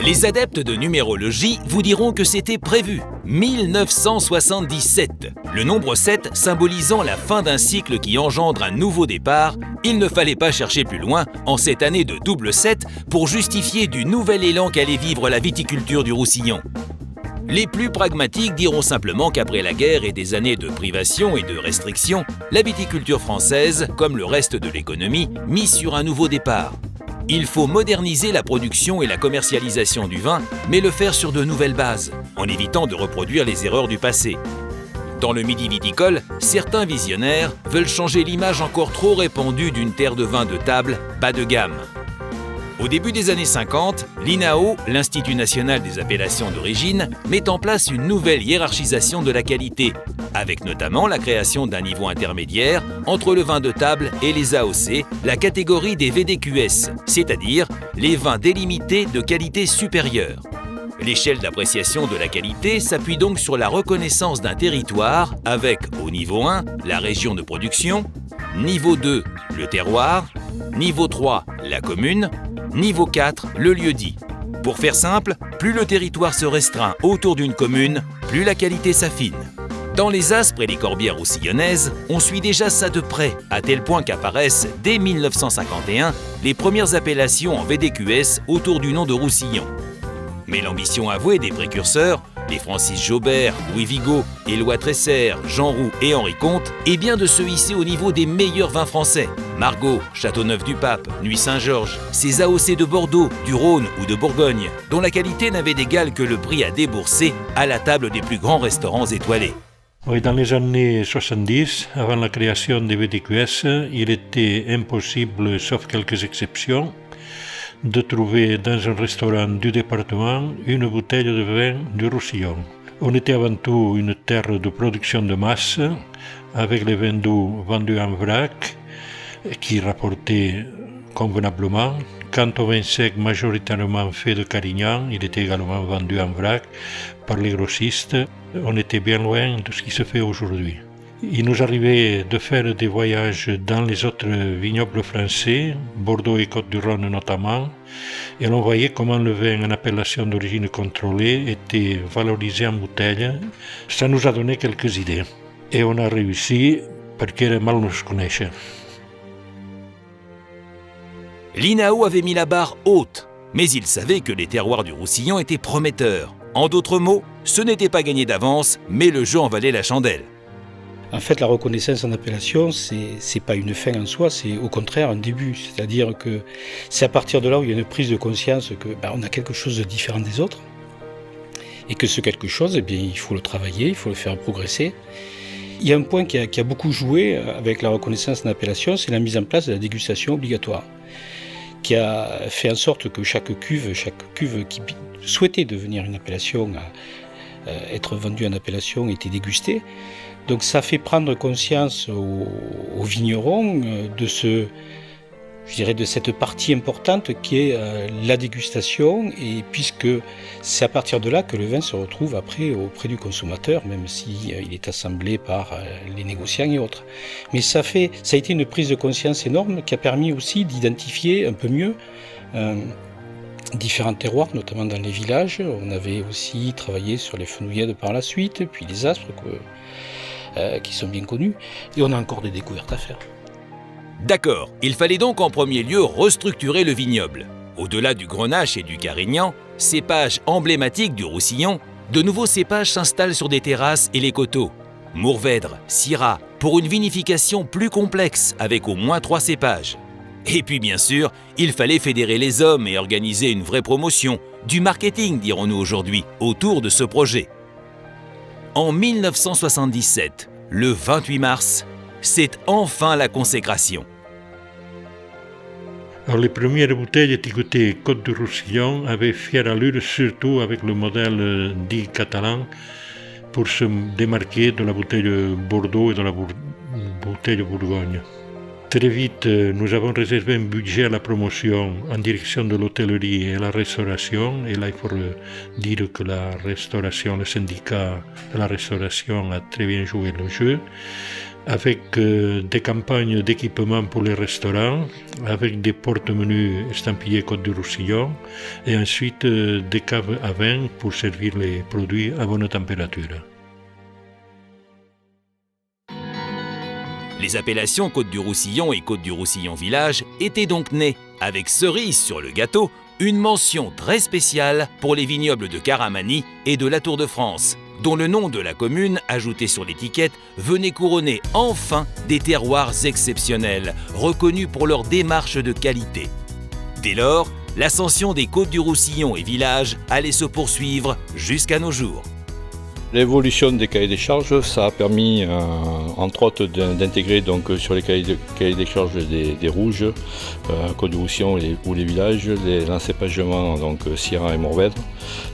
Les adeptes de numérologie vous diront que c'était prévu. 1977. Le nombre 7 symbolisant la fin d'un cycle qui engendre un nouveau départ, il ne fallait pas chercher plus loin en cette année de double 7 pour justifier du nouvel élan qu'allait vivre la viticulture du Roussillon. Les plus pragmatiques diront simplement qu'après la guerre et des années de privation et de restrictions, la viticulture française, comme le reste de l'économie, mise sur un nouveau départ. Il faut moderniser la production et la commercialisation du vin, mais le faire sur de nouvelles bases, en évitant de reproduire les erreurs du passé. Dans le Midi viticole, certains visionnaires veulent changer l'image encore trop répandue d'une terre de vin de table bas de gamme. Au début des années 50, l'INAO, l'Institut national des appellations d'origine, met en place une nouvelle hiérarchisation de la qualité, avec notamment la création d'un niveau intermédiaire entre le vin de table et les AOC, la catégorie des VDQS, c'est-à-dire les vins délimités de qualité supérieure. L'échelle d'appréciation de la qualité s'appuie donc sur la reconnaissance d'un territoire avec, au niveau 1, la région de production, niveau 2, le terroir, niveau 3, la commune, niveau 4, le lieu-dit. Pour faire simple, plus le territoire se restreint autour d'une commune, plus la qualité s'affine. Dans les Aspres et les Corbières roussillonnaises, on suit déjà ça de près, à tel point qu'apparaissent, dès 1951, les premières appellations en VDQS autour du nom de Roussillon. Mais l'ambition avouée des précurseurs, les Francis Jaubert, Louis Vigo, Éloi Tresser, Jean Roux et Henri Comte, est bien de se hisser au niveau des meilleurs vins français. Margaux, Châteauneuf-du-Pape, Nuit Saint-Georges, ces AOC de Bordeaux, du Rhône ou de Bourgogne, dont la qualité n'avait d'égal que le prix à débourser à la table des plus grands restaurants étoilés. Oui, dans les années 70, avant la création des VDQS, il était impossible, sauf quelques exceptions, de trouver dans un restaurant du département une bouteille de vin du Roussillon. On était avant tout une terre de production de masse, avec les vins doux vendus en vrac, qui rapportaient convenablement. Quant au vin sec majoritairement fait de Carignan, il était également vendu en vrac par les grossistes. On était bien loin de ce qui se fait aujourd'hui. Il nous arrivait de faire des voyages dans les autres vignobles français, Bordeaux et Côtes-du-Rhône notamment, et l'on voyait comment le vin en appellation d'origine contrôlée était valorisé en bouteille. Ça nous a donné quelques idées. Et on a réussi parce que mal nous connaissait. L'INAO avait mis la barre haute, mais il savait que les terroirs du Roussillon étaient prometteurs. En d'autres mots, ce n'était pas gagné d'avance, mais le jeu en valait la chandelle. En fait, la reconnaissance en appellation, c'est pas une fin en soi, c'est au contraire un début. C'est-à-dire que c'est à partir de là où il y a une prise de conscience que on a quelque chose de différent des autres et que ce quelque chose, il faut le travailler, il faut le faire progresser. Il y a un point qui a beaucoup joué avec la reconnaissance en appellation, c'est la mise en place de la dégustation obligatoire, qui a fait en sorte que chaque cuve qui souhaitait devenir une appellation, être vendue en appellation, était dégustée. Donc ça fait prendre conscience aux vignerons de cette partie importante qui est la dégustation, et puisque c'est à partir de là que le vin se retrouve après auprès du consommateur, même s'il est assemblé par les négociants et autres. Mais ça a été une prise de conscience énorme qui a permis aussi d'identifier un peu mieux différents terroirs, notamment dans les villages. On avait aussi travaillé sur les fenouillades par la suite, puis les aspres qui sont bien connus, et on a encore des découvertes à faire. D'accord, il fallait donc en premier lieu restructurer le vignoble. Au-delà du Grenache et du Carignan, cépages emblématiques du Roussillon, de nouveaux cépages s'installent sur des terrasses et les coteaux. Mourvèdre, Syrah, pour une vinification plus complexe avec au moins 3 cépages. Et puis bien sûr, il fallait fédérer les hommes et organiser une vraie promotion, du marketing dirons-nous aujourd'hui, autour de ce projet. En 1977, le 28 mars, c'est enfin la consécration. Alors, les premières bouteilles étiquetées Côte du Roussillon avaient fière allure, surtout avec le modèle dit catalan, pour se démarquer de la bouteille Bordeaux et de la bouteille Bourgogne. Très vite, nous avons réservé un budget à la promotion en direction de l'hôtellerie et la restauration. Et là, il faut dire que la restauration, le syndicat de la restauration a très bien joué le jeu. avec des campagnes d'équipement pour les restaurants, avec des porte-menus estampillés Côte du Roussillon et ensuite des caves à vin pour servir les produits à bonne température. Les appellations Côte du Roussillon et Côte du Roussillon Village étaient donc nées, avec cerise sur le gâteau, une mention très spéciale pour les vignobles de Caramani et de la Tour de France, dont le nom de la commune, ajouté sur l'étiquette, venait couronner enfin des terroirs exceptionnels, reconnus pour leur démarche de qualité. Dès lors, l'ascension des Côtes du Roussillon et Village allait se poursuivre jusqu'à nos jours. L'évolution des cahiers des charges, ça a permis entre autres d'intégrer donc sur les cahiers des charges des rouges, Côte du Roussillon ou les villages, l'encépagement donc Syrah et Mourvèdre.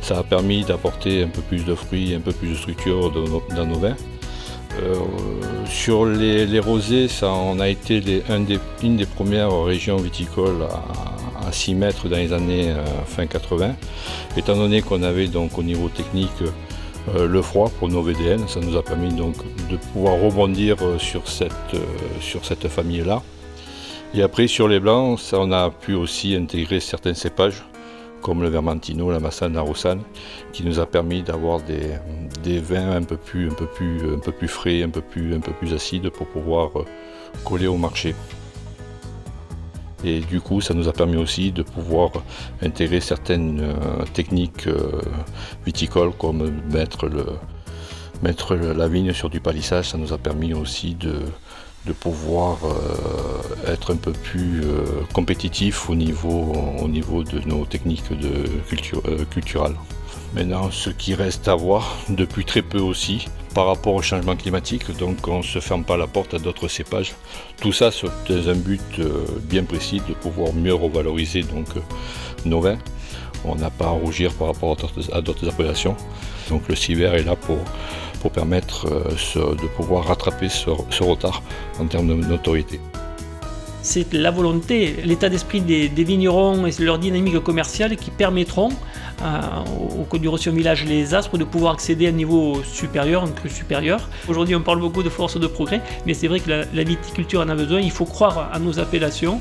Ça a permis d'apporter un peu plus de fruits, un peu plus de structure dans nos vins. Sur les rosés, on a été une des premières régions viticoles à s'y mettre dans les années fin 80. Étant donné qu'on avait donc au niveau technique le froid pour nos VDN, ça nous a permis donc de pouvoir rebondir sur cette famille-là. Et après sur les blancs, on a pu aussi intégrer certains cépages comme le Vermentino, la Massane, la Roussanne, qui nous a permis d'avoir des vins un peu plus frais, un peu plus acides pour pouvoir coller au marché. Et du coup, ça nous a permis aussi de pouvoir intégrer certaines techniques viticoles comme mettre la vigne sur du palissage. Ça nous a permis aussi de pouvoir être un peu plus compétitif au niveau de nos techniques culturales. Maintenant, ce qui reste à voir depuis très peu aussi, par rapport au changement climatique, donc on ne se ferme pas la porte à d'autres cépages. Tout ça dans un but bien précis de pouvoir mieux revaloriser donc, nos vins. On n'a pas à rougir par rapport à d'autres appellations. Donc le Civer est là pour permettre de pouvoir rattraper ce retard en termes de notoriété. C'est la volonté, l'état d'esprit des vignerons et leur dynamique commerciale qui permettront au Côte du Roussillon Village les Aspres de pouvoir accéder à un niveau supérieur, un cru supérieur. Aujourd'hui on parle beaucoup de force de progrès, mais c'est vrai que la viticulture en a besoin, il faut croire à nos appellations.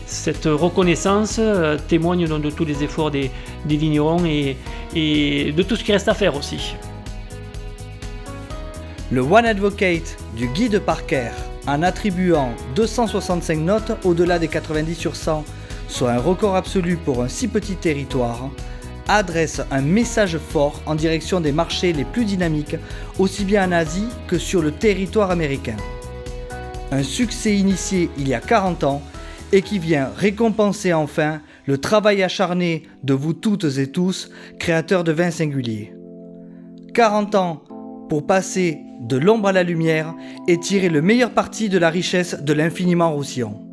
Cette reconnaissance témoigne donc de tous les efforts des vignerons et de tout ce qui reste à faire aussi. Le One Advocate du guide Parker, en attribuant 265 notes au-delà des 90 sur 100, soit un record absolu pour un si petit territoire, adresse un message fort en direction des marchés les plus dynamiques, aussi bien en Asie que sur le territoire américain. Un succès initié il y a 40 ans et qui vient récompenser enfin le travail acharné de vous toutes et tous, créateurs de vins singuliers. 40 ans pour passer de l'ombre à la lumière et tirer le meilleur parti de la richesse de l'infiniment Roussillon.